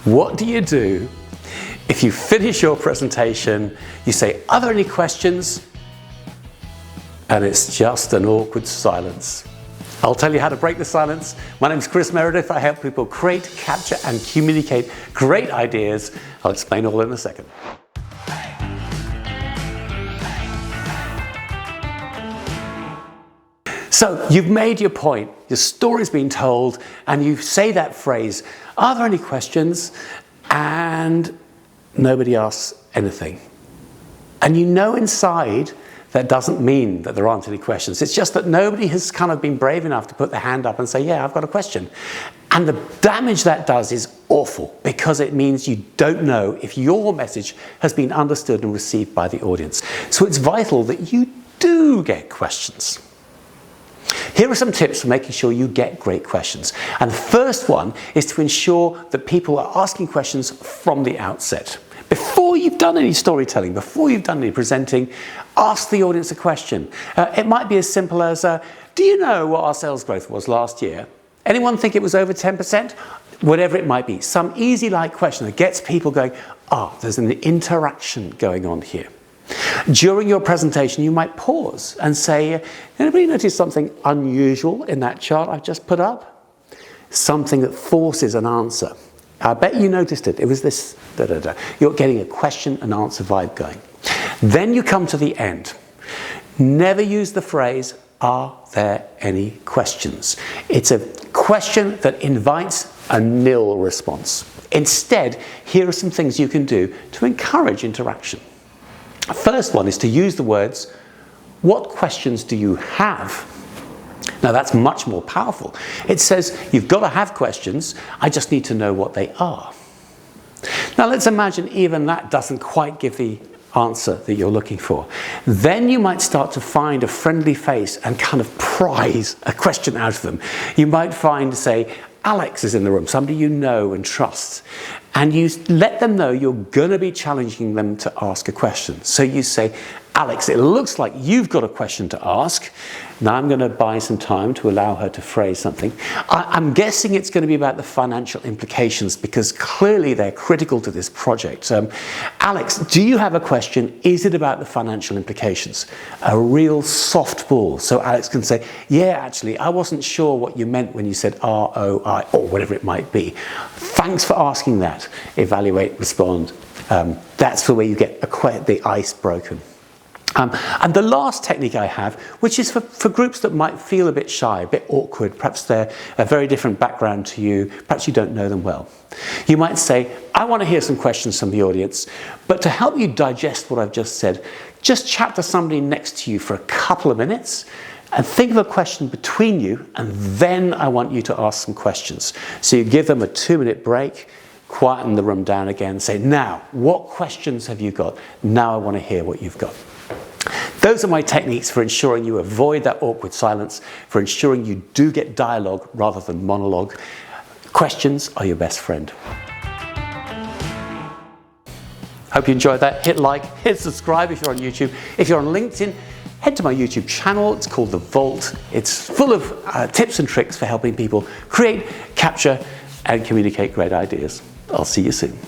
What do you do if you finish your presentation, you say, "Are there any questions?" and it's just an awkward silence? I'll tell you how to break the silence. My name is Chris Meredith. I help people create, capture and communicate great ideas. I'll explain all in a second. So you've made your point, your story's been told, and you say that phrase, "Are there any questions?" and nobody asks anything. And you know inside that doesn't mean that there aren't any questions. It's just that nobody has kind of been brave enough to put their hand up and say, "Yeah, I've got a question." And the damage that does is awful, because it means you don't know if your message has been understood and received by the audience. So it's vital that you do get questions. Here are some tips for making sure you get great questions. And the first one is to ensure that people are asking questions from the outset. Before you've done any storytelling, before you've done any presenting, ask the audience a question. It might be as simple as, do you know what our sales growth was last year? Anyone think it was over 10%? Whatever it might be. Some easy like question that gets people going, there's an interaction going on here. During your presentation, you might pause and say, anybody notice something unusual in that chart I've just put up? Something that forces an answer. I bet you noticed it. It was this, You're getting a question and answer vibe going. Then you come to the end. Never use the phrase, "Are there any questions?" It's a question that invites a nil response. Instead, here are some things you can do to encourage interaction. First one is to use the words, "What questions do you have?" Now that's much more powerful. It says, you've got to have questions, I just need to know what they are. Now let's imagine even that doesn't quite give the answer that you're looking for. Then you might start to find a friendly face and kind of prize a question out of them. You might find, say, Alex is in the room, somebody you know and trust. And you let them know you're going to be challenging them to ask a question. So you say, "Alex, it looks like you've got a question to ask. Now I'm going to buy some time to allow her to phrase something. I'm guessing it's going to be about the financial implications, because clearly they're critical to this project. Alex, do you have a question? Is it about the financial implications?" A real soft ball. So Alex can say, "Yeah, actually, I wasn't sure what you meant when you said ROI," or whatever it might be. "Thanks for asking that." Evaluate, respond. That's the way you get the ice broken. And the last technique I have, which is for groups that might feel a bit shy, a bit awkward, perhaps they're a very different background to you, perhaps you don't know them well. You might say, "I want to hear some questions from the audience, but to help you digest what I've just said, just chat to somebody next to you for a couple of minutes and think of a question between you, and then I want you to ask some questions." So you give them a 2-minute break, quieten the room down again, say, "Now, what questions have you got? Now I want to hear what you've got." Those are my techniques for ensuring you avoid that awkward silence, for ensuring you do get dialogue rather than monologue. Questions are your best friend. Hope you enjoyed that. Hit like, hit subscribe if you're on YouTube. If you're on LinkedIn, head to my YouTube channel. It's called The Vault. It's full of tips and tricks for helping people create, capture, and communicate great ideas. I'll see you soon.